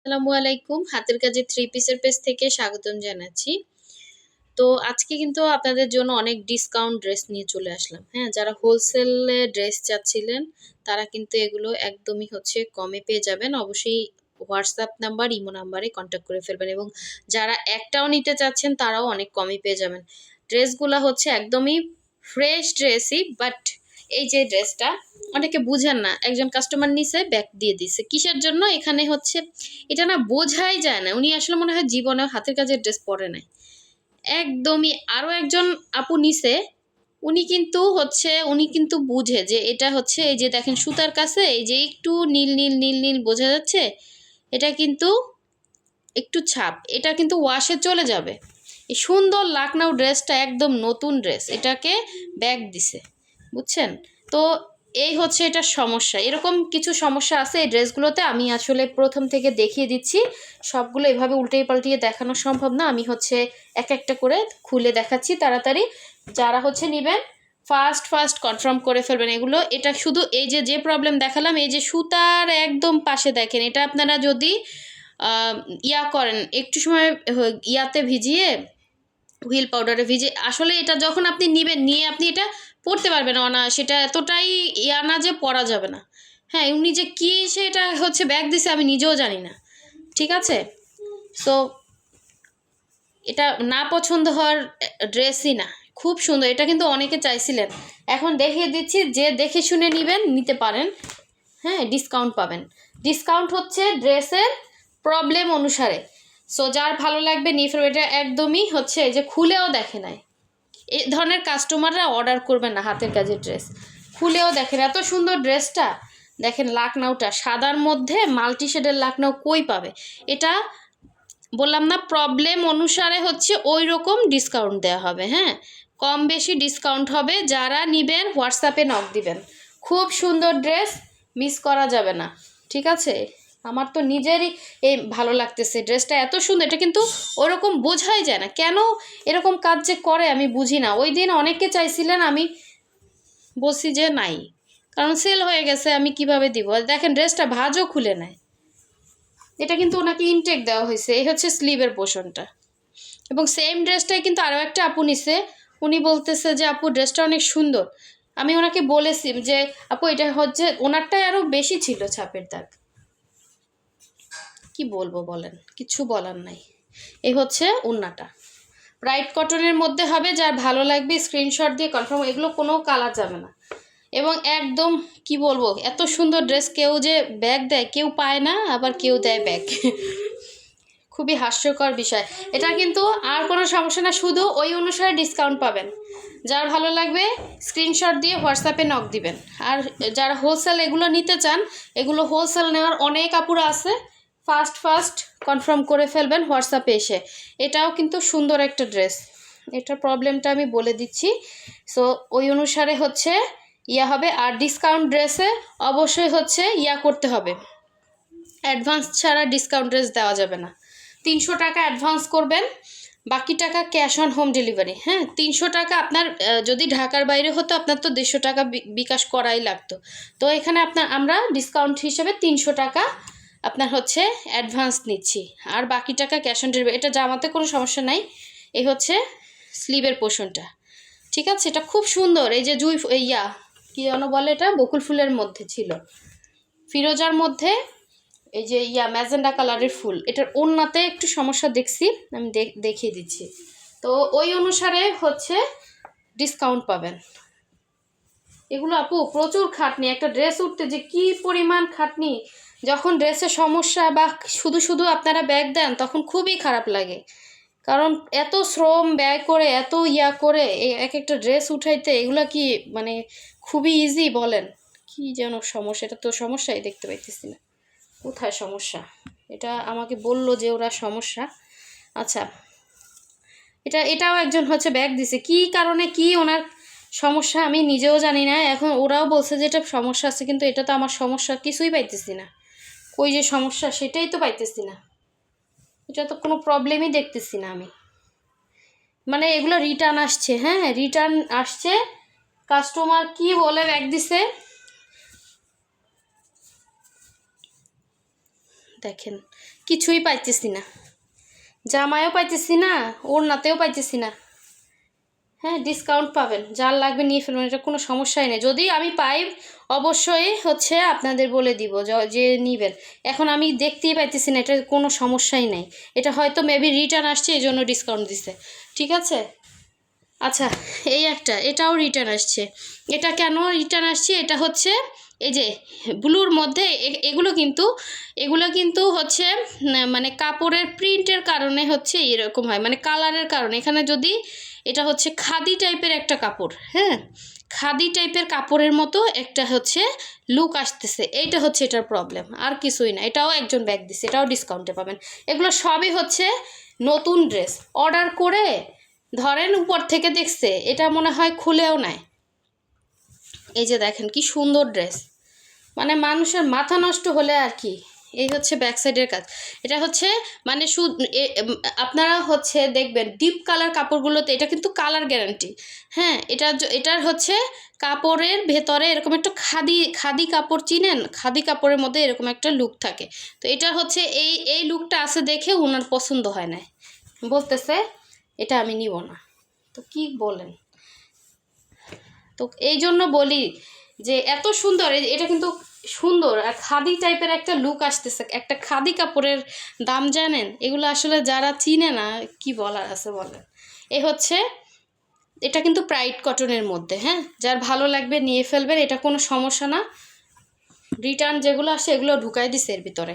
আসসালামু আলাইকুম। হাতের কাজে থ্রি পিসের পেজ থেকে স্বাগতম জানাচ্ছি। তো আজকে কিন্তু আপনাদের জন্য অনেক ডিসকাউন্ট ড্রেস নিয়ে চলে আসলাম। হ্যাঁ? যারা হোলসেলে ড্রেস চাচ্ছিলেন তারা কিন্তু এগুলো একদমই কমে পেয়ে যাবেন। অবশ্যই হোয়াটসঅ্যাপ নাম্বার, ইমো নাম্বারে কন্ট্যাক্ট করে ফেলবেন এবং যারা একটাও নিতে চাচ্ছেন তারাও অনেক কমে পেয়ে যাবেন। ড্রেসগুলা একদমই ফ্রেশ ড্রেসই বাট এই যে ড্রেসটা অনেকে বুঝেন না। একজন কাস্টমার নিছে ব্যাক দিয়ে দিছে। কিসের জন্য? এখানে এটা না বোঝাই যায় না। উনি আসলে মনে হয় জীবনেও হাতের কাজের ড্রেস পরে নাই। একদমই আরো একজন আপু নিছে। উনি কিন্তু বুঝে যে এটা এই যে দেখেন সুতার কাছে এই যে একটু নীল বোঝা যাচ্ছে। এটা কিন্তু একটু ছাপ। এটা কিন্তু ওয়াশে চলে যাবে। এই সুন্দর লাকনাউ ড্রেসটা একদম নতুন ড্রেস। এটাকে ব্যাক দিছে। বুঝছেন? তো এই এটার সমস্যা। এরকম কিছু সমস্যা আছে এই ড্রেসগুলোতে। আমি আসলে প্রথম থেকে দেখিয়ে দিচ্ছি। সবগুলো এভাবে উল্টিয়ে পাল্টিয়ে দেখানো সম্ভব না। আমি এক একটা করে খুলে দেখাচ্ছি তাড়াতাড়ি। যারা নিবেন ফার্স্ট কনফার্ম করে ফেলবেন এগুলো। এটা শুধু এই যে প্রবলেম দেখালাম, এই যে সুতার একদম পাশে দেখেন, এটা আপনারা যদি ইয়া করেন একটু সময় ইয়াতে ভিজিয়ে, হুইল পাউডারে ভিজিয়ে, আসলে এটা যখন আপনি নিয়ে আপনি এটা পড়তে পারবেন না। সেটা এতটাই ইয়া না যে পরা যাবে না। হ্যাঁ, উনি যে কি সেটা ব্যাগ দিছে আমি নিজেও জানি না। ঠিক আছে? সো এটা না পছন্দ হওয়ার ড্রেসই না। খুব সুন্দর। এটা কিন্তু অনেকে চাইছিলেন। এখন দেখিয়ে দিচ্ছি, যে দেখে শুনে নিতে পারেন। হ্যাঁ, ডিসকাউন্ট পাবেন। ডিসকাউন্ট ড্রেসের প্রবলেম অনুসারে। সো যার ভালো লাগবে নিয়ে ফেলবে। এটা একদমই এই যে খুলেও দেখে নাই। এই ধরনের কাস্টমাররা অর্ডার করবেন না হাতের কাজের ড্রেস। খুলেও দেখেন এত সুন্দর ড্রেসটা। দেখেন লাকনাউটা সাদার মধ্যে মাল্টি শেডের লাকনাউ কই পাবে? এটা বললাম না, প্রবলেম অনুসারে ওই রকম ডিসকাউন্ট দেওয়া হবে। হ্যাঁ, কম বেশি ডিসকাউন্ট হবে। যারা নিবেন হোয়াটসঅ্যাপে নক দিবেন। খুব সুন্দর ড্রেস, মিস করা যাবে না। ঠিক আছে? আমার তো নিজেরই ভালো লাগতেছে। ড্রেসটা এত সুন্দর। এটা কিন্তু ওরকম বোঝাই যায় না। কেন এরকম কাজ যে করে আমি বুঝি না। ওই দিন অনেকে চাইছিলেন, আমি বলছি যে নাই, কারণ সেল হয়ে গেছে, আমি কিভাবে দিব। দেখেন ড্রেসটা ভাঁজও খুলে নেয়। এটা কিন্তু ওনাকে ইনটেক দেওয়া হয়েছে। এই স্লিভের পোর্শনটা। এবং সেম ড্রেসটাই কিন্তু আরও একটা আপু নিছে। উনি বলতেছে যে আপু ড্রেসটা অনেক সুন্দর। আমি ওনাকে বলেছি যে আপু এটা ওনারটাই আরও বেশি ছিল ছাপের দাগ। কি বলবো বলেন? কিছু বলার নাই। এই ওড়নাটা ব্রাইট কটনের মধ্যে হবে। যার ভালো লাগবে স্ক্রিনশট দিয়ে কনফার্ম। এগুলো কোনো কালার যাবে না। এবং একদম কি বলবো, এত সুন্দর ড্রেস কেউ যে ব্যাগ দেয়, কেউ পায় না, আবার কেউ দেয় ব্যাগ। খুবই হাস্যকর বিষয়। এটা কিন্তু আর কোনো সমস্যা না, শুধু ওই অনুসারে ডিসকাউন্ট পাবেন। যার ভালো লাগবে স্ক্রিনশট দিয়ে হোয়াটসঅ্যাপে নক দিবেন। আর যারা হোলসেল এগুলো নিতে চান, এগুলো হোলসেল নেওয়ার অনেক কাপড় আছে। ফার্স্ট কনফার্ম করে ফেলবেন হোয়াটসঅ্যাপে এসে। এটাও কিন্তু সুন্দর একটা ড্রেস। এটার প্রবলেমটা আমি বলে দিচ্ছি। সো ওই অনুসারে ইয়া হবে। আর ডিসকাউন্ট ড্রেসে অবশ্যই ইয়া করতে হবে, অ্যাডভান্স ছাড়া ডিসকাউন্ট ড্রেস দেওয়া যাবে না। 300 টাকা অ্যাডভান্স করবেন, বাকি টাকা ক্যাশ অন হোম ডেলিভারি। হ্যাঁ, 300 টাকা আপনার যদি ঢাকার বাইরে হতো আপনার তো 150 টাকা বিকাশ করাই লাগতো। তো এখানে আমরা ডিসকাউন্ট হিসেবে 300 টাকা আপনার অ্যাডভান্স নিচ্ছি, আর বাকি টাকা ক্যাশ অন ডেলিভারি। এটা জামাতে কোনো সমস্যা নাই। এই স্লিভের পোর্শনটা। ঠিক আছে? এটা খুব সুন্দর। এই যে ইয়া কি যেন বলে, এটা বকুল ফুলের মধ্যে ছিল, ফিরোজার মধ্যে এই যে ম্যাজেন্ডা কালারের ফুল। এটার ওড়নাতে একটু সমস্যা দেখছি, আমি দেখিয়ে দিচ্ছি। তো ওই অনুসারে ডিসকাউন্ট পাবেন। এগুলো আপু প্রচুর খাটনি। একটা ড্রেস উঠতে যে কি পরিমাণ খাটনি। যখন ড্রেসের সমস্যা বা শুধু আপনারা ব্যাগ দেন তখন খুবই খারাপ লাগে। কারণ এত শ্রম ব্যয় করে, এত করে এই এক একটা ড্রেস উঠাইতে, এগুলো কি মানে খুবই ইজি বলেন? কি যেন সমস্যা। এটা তো সমস্যাই দেখতে পাইতেছি না। কোথায় সমস্যা? এটা আমাকে বললো যে ওরা সমস্যা। আচ্ছা, এটাও একজন ব্যাগ দিছে। কি কারণে কি ওনার সমস্যা আমি নিজেও জানি না। এখন ওরাও বলছে যে এটা সমস্যা আছে, কিন্তু এটা তো আমার সমস্যা কিছুই পাইতেছি না। কই যে সমস্যা সেটাই তো পাইতেছি না। এটা তো কোনো প্রবলেমই দেখতেছি না আমি। মানে এগুলো রিটার্ন আসছে। হ্যাঁ, রিটার্ন আসছে। কাস্টমার কি বলে ব্যাগ দিছে দেখেন, কিছুই পাইতেছি না, জামায়ও পাইতেছি না, ওড়নাতেও পাইতেছি না। হ্যাঁ, ডিসকাউন্ট পাবেন, যার লাগবে নিয়ে ফেলবেন, এটা কোনো সমস্যাই নেই। যদি আমি পাই অবশ্যই হচ্ছে আপনাদের বলে দিব যে নিবেন। এখন আমি দেখতেই পাইতেছি না, এটা কোনো সমস্যাই নেই। এটা হয়তো মেবি রিটার্ন আসছে, এই জন্য ডিসকাউন্ট দিছে, ঠিক আছে। আচ্ছা, এই একটা, এটাও রিটার্ন আসছে। এটা কেন রিটার্ন আসছে? এটা হচ্ছে এই যে ব্লুর মধ্যে এগুলো কিন্তু হচ্ছে মানে কাপড়ের প্রিন্টের কারণে হচ্ছে এরকম হয়, মানে কালারের কারণে। এখানে যদি এটা হচ্ছে খাদি টাইপের একটা কাপড়, হ্যাঁ, খাদি টাইপের কাপড়ের মতো একটা হচ্ছে লুক আসতেছে, এইটা হচ্ছে এটার প্রবলেম, আর কিছুই না। এটাও একজন ব্যাগ দিচ্ছে, এটাও ডিসকাউন্টে পাবেন। এগুলো সবই হচ্ছে নতুন ড্রেস, অর্ডার করে ধরেন উপর থেকে দেখছে, এটা মনে হয় খুলেও নেয়। এই যে দেখেন কি সুন্দর ড্রেস, মানে মানুষের মাথা নষ্ট হলে আর কি। এই হচ্ছে ব্যাক সাইডের কাজ। এটা হচ্ছে মানে আপনারা হচ্ছে দেখবেন ডিপ কালার কাপড়গুলোতে এটা কিন্তু কালার গ্যারান্টি। হ্যাঁ, এটার হচ্ছে কাপড়ের ভেতরে এরকম একটা খাদি কাপড়, চিনেন, খাদি কাপড়ের মধ্যে এরকম একটা লুক থাকে। তো এটা হচ্ছে এই লুকটা আছে দেখে ওনার পছন্দ হয় না, বলতেছে এটা আমি নিব না। তো কি বলেন? তো এই জন্য বলি যে এত সুন্দর, এটা কিন্তু সুন্দর আর খাদি টাইপের একটা লুক আসতেছে। একটা খাদি কাপড়ের দাম জানেন? এগুলো আসলে যারা চিনে না, কি বলার আছে বলেন। হচ্ছে এটা কিন্তু প্রাইড কটনের মধ্যে, হ্যাঁ, যার ভালো লাগবে নিয়ে ফেলবেন, এটা কোনো সমস্যা না। রিটার্ন যেগুলো আসে এগুলো ঢুকাই দিছে এর ভিতরে,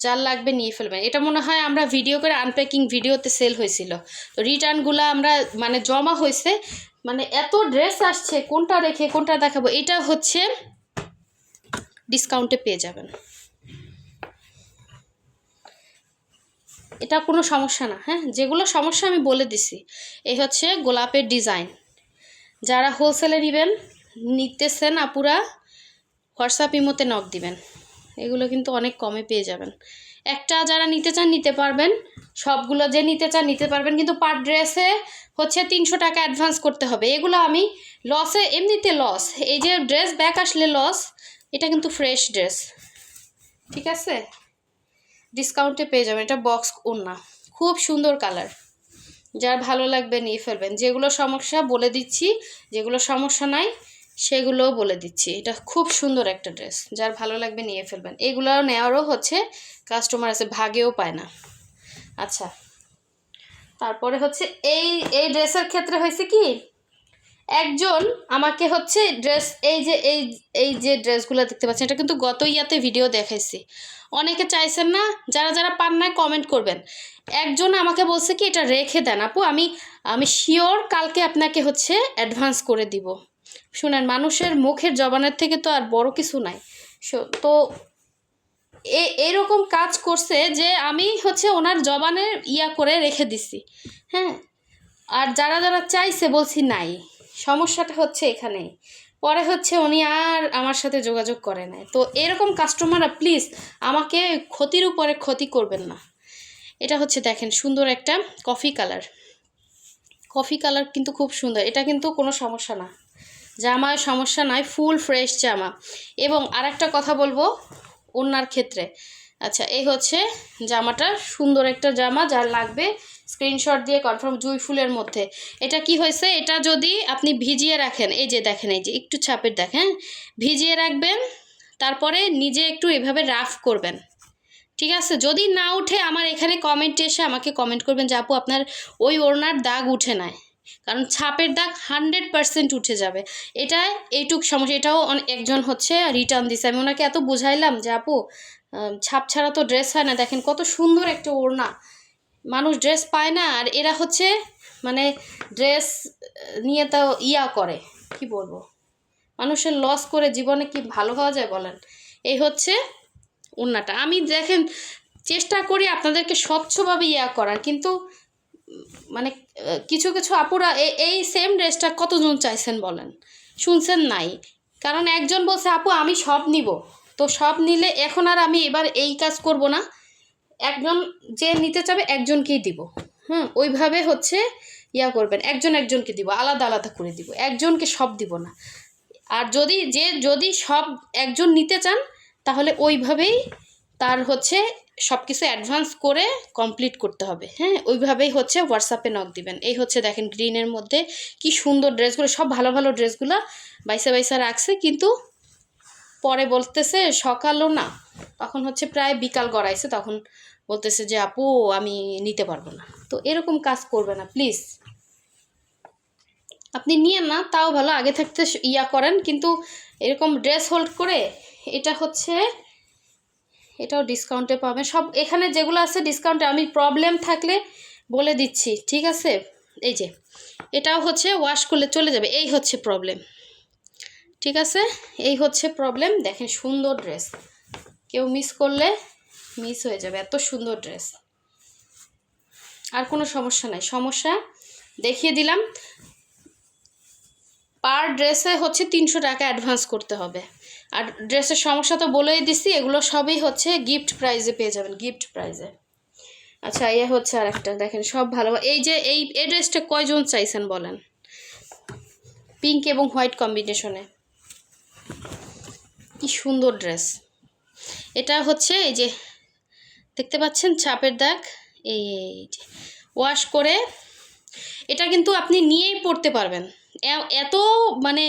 যার লাগবে নিয়ে ফেলবেন। এটা মনে হয় আমরা ভিডিও করে আনপ্যাকিং ভিডিওতে সেল হয়েছিল। তো রিটার্নগুলো আমরা মানে জমা হয়েছে, মানে এত ড্রেস আসছে, কোনটা রেখে কোনটা দেখাবো। এটা হচ্ছে ডিসকাউন্টে পেয়ে যাবেন, এটা কোনো সমস্যা না। হ্যাঁ, যেগুলো সমস্যা আমি বলে দিছি। এই হচ্ছে গোলাপের ডিজাইন, যারা হোলসেলে নিতেছেন আপুরা হোয়াটসঅ্যাপ ইমোতে নক দিবেন, এগুলো কিন্তু অনেক কমে পেয়ে যাবেন। একটা যারা নিতে চান নিতে পারবেন, সবগুলো যে নিতে চান নিতে পারবেন, কিন্তু পার ড্রেসে হচ্ছে 300 টাকা অ্যাডভান্স করতে হবে। এগুলো আমি লসে, এমনিতে লস, এই যে ড্রেস ব্যাক আসলে লস, এটা কিন্তু ফ্রেশ ড্রেস, ঠিক আছে। ডিসকাউন্টে পেয়ে যাবেন। এটা বক্স ওড়না, খুব সুন্দর কালার, যার ভালো লাগবে নিয়ে ফেলবেন। যেগুলো সমস্যা বলে দিচ্ছি, যেগুলো সমস্যা নাই সেগুলোও বলে দিচ্ছি। এটা খুব সুন্দর একটা ড্রেস, যার ভালো লাগবে নিয়ে ফেলবেন। এগুলো নেওয়ারও হচ্ছে কাস্টমার আছে, ভাগেও পায় না। আচ্ছা, তারপরে হচ্ছে এই ড্রেসের ক্ষেত্রে হয়েছে কি, একজন আমাকে হচ্ছে ড্রেস, এই যে ড্রেসগুলো দেখতে পাচ্ছেন, এটা কিন্তু গত ইয়াতে ভিডিও দেখাইছি। অনেকে চাইছেন না, যারা যারা পান না কমেন্ট করবেন। একজন আমাকে বলছে কি এটা রেখে দেন আপু, আমি শিওর কালকে আপনাকে হচ্ছে অ্যাডভান্স করে দিব। শুনেন, মানুষের মুখের জবানের থেকে তো আর বড় কিছু নাই। তো এরকম কাজ করছে যে আমি হচ্ছে ওনার জবানের করে রেখে দিছি। হ্যাঁ, আর যারা যারা চাইছে বলছি নাই, সমস্যাটা হচ্ছে এখানে। পরে হচ্ছে উনি আর আমার সাথে যোগাযোগ করে নাই। তো এরকম কাস্টমাররা প্লিজ আমাকে ক্ষতির উপরে ক্ষতি করবেন না। এটা হচ্ছে দেখেন সুন্দর একটা কফি কালার কিন্তু খুব সুন্দর, এটা কিন্তু কোনো সমস্যা না, জামায় সমস্যা নাই, ফুল ফ্রেশ জামা। এবং আরেকটা কথা বলবো ওনার ক্ষেত্রে। আচ্ছা, এই হচ্ছে জামাটা, সুন্দর একটা জামা, যার লাগবে স্ক্রিনশট দিয়ে কনফার্ম। জুঁই ফুলের মধ্যে এটা কি হয়েছে, এটা যদি আপনি ভিজিয়ে রাখেন, এই যে দেখেন, এই যে একটু ছাপের দেখেন, ভিজিয়ে রাখবেন, তারপরে নিজে একটু এভাবে রাফ করবেন, ঠিক আছে। যদি না উঠে আমার এখানে কমেন্টে এসে আমাকে কমেন্ট করবেন যে আপু আপনার ওই ওড়নার দাগ উঠে নাই, কারণ ছাপের দাগ 100% উঠে যাবে। এটা এইটুক সমস্যা, এটাও একজন হচ্ছে রিটার্ন দিছে। আমি ওনাকে এত বুঝাইলাম যে আপু ছাপ ছাড়া তো ড্রেস হয় না, দেখেন কত সুন্দর একটা ওড়না, মানুষ ড্রেস পায় না, আর এরা হচ্ছে মানে ড্রেস নিয়ে তো করে, কি বলবো, মানুষের লস করে জীবনে কি ভালো হওয়া যায় বলেন। এই হচ্ছে ওড়নাটা। আমি দেখেন চেষ্টা করি আপনাদেরকে স্বচ্ছভাবে করার, কিন্তু মানে কিছু কিছু আপুরা এই সেম ড্রেসটা কতজন চাইছেন বলেন, শুনছেন নাই। কারণ একজন বলছে আপু আমি সব নিব, তো সব নিলে এখন আর আমি এবার এই কাজ করব না, একজন যে নিতে চাবে একজনকেই দিব। ওইভাবে হচ্ছে করবেন, একজনকে দিব, আলাদা আলাদা করে দিব, একজনকে সব দিব না। আর যদি সব একজন নিতে চান তাহলে ওইভাবেই তার হচ্ছে সব কিছু অ্যাডভান্স করে কমপ্লিট করতে হবে, হ্যাঁ। ওইভাবেই হচ্ছে হোয়াটসঅ্যাপে নক দিবেন। এই হচ্ছে দেখেন গ্রিনের মধ্যে কি সুন্দর ড্রেসগুলো, সব ভালো ভালো ড্রেসগুলো বাইসা বাইসা রাখছে, কিন্তু পরে বলতেছে সকালও না, তখন হচ্ছে প্রায় বিকাল গড়াইছে, তখন বলতেছে যে আপু আমি নিতে পারবো না। তো এরকম কাজ করবে না প্লিজ। আপনি নিয়ে না তাও ভালো, আগে থাকতে ইয়া করেন, কিন্তু এরকম ড্রেস হোল্ড করে, এটা হচ্ছে এটাও ডিসকাউন্টে পাবেন। সব এখানে যেগুলো আছে ডিসকাউন্টে, আমি প্রবলেম থাকলে বলে দিচ্ছি, ঠিক আছে। এই যে এটাও হচ্ছে ওয়াশ করলে চলে যাবে, এই হচ্ছে প্রবলেম, ঠিক আছে। এই হচ্ছে প্রবলেম। দেখেন সুন্দর ড্রেস, কেউ মিস করলে মিস হয়ে যাবে, এত সুন্দর ড্রেস। আর কোনো সমস্যা নাই, সমস্যা দেখিয়ে দিলাম। পার ড্রেসে হচ্ছে 300 টাকা অ্যাডভান্স করতে হবে। আর ড্রেসের সমস্যা তো বলেই দিছি, এগুলো সবই হচ্ছে গিফট প্রাইজে পেয়ে যাবেন, গিফট প্রাইজে। আচ্ছা এ হচ্ছে আর একটা, দেখেন সব ভালো। এই যে এই ড্রেসটা কয়জন চাইছেন বলেন, পিঙ্ক এবং হোয়াইট কম্বিনেশনে, কি সুন্দর ড্রেস। এটা হচ্ছে এই যে দেখতে পাচ্ছেন ছাপের দাগ, এই যে ওয়াশ করে, এটা কিন্তু আপনি নিয়েই পড়তে পারবেন, এত মানে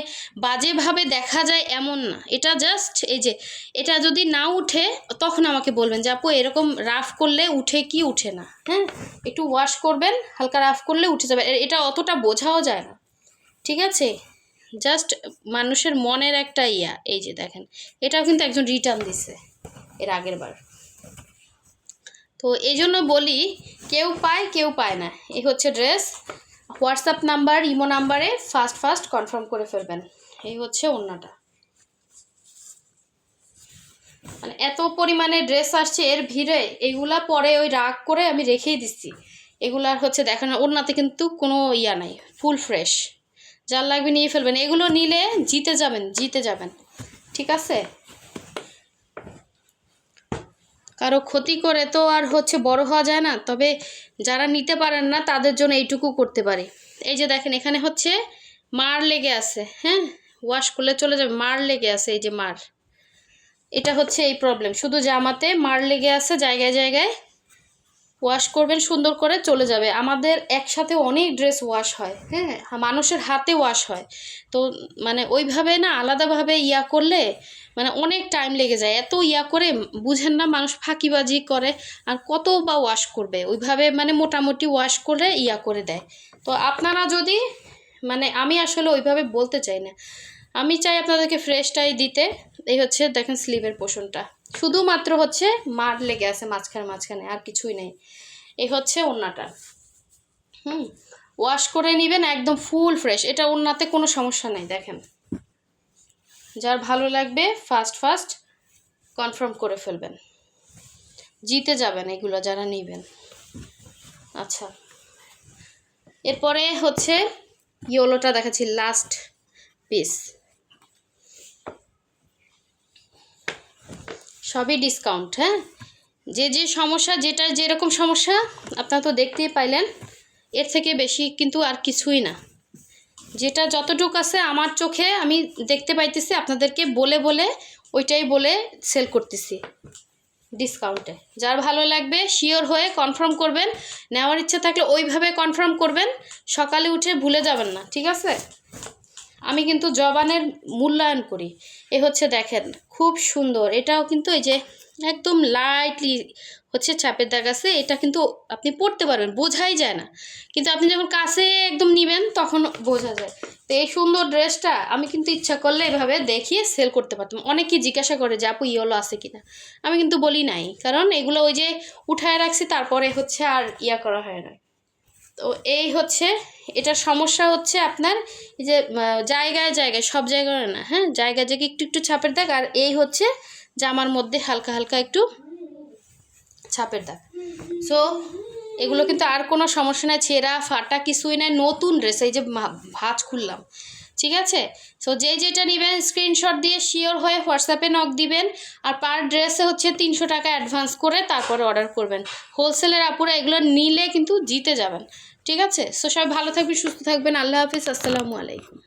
বাজেভাবে দেখা যায় এমন না। এটা জাস্ট এই যে এটা যদি না উঠে তখন আমাকে বলবেন যে আপু এরকম রাফ করলে উঠে কি উঠে না, হ্যাঁ। একটু ওয়াশ করবেন, হালকা রাফ করলে উঠে যাবে, এটা অতটা বোঝাও যায় না, ঠিক আছে। জাস্ট মানুষের মনের একটা ইয়া। এই যে দেখেন এটাও কিন্তু একজন রিটার্ন দিছে এর আগের বার। তো এই জন্য বলি কেউ পায় কেউ পায় না। এই হচ্ছে ড্রেস। হোয়াটসঅ্যাপ নাম্বার ইমো নাম্বারে ফার্স্ট কনফার্ম করে ফেলবেন। এই হচ্ছে ওড়নাটা। মানে এত পরিমাণে ড্রেস আসছে এর ভিড়ে, এগুলা পরে ওই রাগ করে আমি রেখেই দিচ্ছি। এগুলার হচ্ছে দেখানো, ওড়নাতে কিন্তু কোনো ইয়া নাই, ফুল ফ্রেশ। যার লাগবে নিয়ে ফেলবেন, এগুলো নিলে জিতে যাবেন, ঠিক আছে। কারো ক্ষতি করে তো আর হচ্ছে বড় হওয়া যায় না। তবে যারা নিতে পারেন না তাদের জন্য এইটুকু করতে পারি। এই যে দেখেন এখানে হচ্ছে মার লেগে আছে, হ্যাঁ, ওয়াশ করলে চলে যাবে, মার লেগে আছে, এই যে মার, এটা হচ্ছে এই প্রবলেম। শুধু জামাতে মার লেগে আছে, জায়গায় জায়গায় ওয়াশ করবেন সুন্দর করে চলে যাবে। আমাদের একসাথে অনেক ড্রেস ওয়াশ হয়, হ্যাঁ, মানুষের হাতে ওয়াশ হয়। তো মানে ওইভাবে না আলাদাভাবে ইয়া করলে মানে অনেক টাইম লেগে যায়। এত ইয়া করে বুঝেন না, মানুষ ফাঁকিবাজি করে, আর কত বা ওয়াশ করবে। ওইভাবে মানে মোটামুটি ওয়াশ করে ইয়া করে দেয়। তো আপনারা যদি মানে আমি আসলে ওইভাবে বলতে চাই না, আমি চাই আপনাদেরকে ফ্রেশটাই দিতে। এই হচ্ছে দেখেন স্লিভের পোর্শনটা শুধুমাত্র হচ্ছে মার লেগে আছে মাঝখানে, আর কিছুই নেই। এই হচ্ছে ওড়নাটা, ওয়াশ করে নেবেন একদম ফুল ফ্রেশ। এটা ওড়নাতে কোনো সমস্যা নেই। দেখেন যার ভালো লাগবে ফার্স্ট কনফার্ম করে ফেলবেন, জিতে যাবেন এগুলো যারা নেবেন। আচ্ছা এরপরে হচ্ছে ইয়েলোটা দেখাচ্ছি, লাস্ট পিস, সবই ডিসকাউন্ট, হ্যাঁ। যে সমস্যা, যেটা যেরকম সমস্যা আপনারা তো দেখতেই পাইলেন, এর থেকে বেশি কিন্তু আর কিছুই না। যেটা যতটুকু আছে আমার চোখে আমি দেখতে পাইতেছি, আপনাদেরকে বলে ওইটাই বলে সেল করতেছি ডিসকাউন্টে। যার ভালো লাগবে শিওর হয়ে কনফার্ম করবেন, নেওয়ার ইচ্ছা থাকলে ওইভাবে কনফার্ম করবেন, সকালে উঠে ভুলে যাবেন না, ঠিক আছে। আমি কিন্তু জবানের মূল্যায়ন করি। এ হচ্ছে দেখেন খুব সুন্দর, এটাও কিন্তু এই যে একদম লাইটলি হচ্ছে ছাপের দাগ আছে। এটা কিন্তু আপনি পড়তে পারবেন, বোঝাই যায় না, কিন্তু আপনি যখন কাছে একদম নেবেন তখন বোঝা যায়। তো এই সুন্দর ড্রেসটা আমি কিন্তু ইচ্ছা করলে এভাবে দেখিয়ে সেল করতে পারতাম। অনেকেই জিজ্ঞাসা করে যে আপু ইয়েলো আছে কিনা, আমি কিন্তু বলি নাই, কারণ এগুলো ওই যে উঠায় রাখছি, তারপরে হচ্ছে আর ইয়া করা হয় না। তো এই হচ্ছে এটার সমস্যা হচ্ছে আপনার এই যে জায়গায় সব জায়গায় না, হ্যাঁ, জায়গায় একটু ছাপের দাগ, আর এই হচ্ছে জামার মধ্যে হালকা একটু ছাপের দাগ। সো এগুলো কিন্তু আর কোনো সমস্যা নাই, ছেঁড়া ফাটা কিছুই নাই, নতুন ড্রেস। এই যে ভাঁজ খুললাম, ঠিক আছে। সো যেটা নেবেন স্ক্রিনশট দিয়ে শিওর হয়ে হোয়াটসঅ্যাপে নক দিবেন। আর পার ড্রেসে হচ্ছে 300 টাকা অ্যাডভান্স করে তারপরে অর্ডার করবেন। হোলসেলের আপুরা এগুলো নিলে কিন্তু জিতে যাবেন, ঠিক আছে। সো সবাই ভালো থাকবেন, সুস্থ থাকবেন। আল্লাহ হাফিজ, আসসালামু আলাইকুম।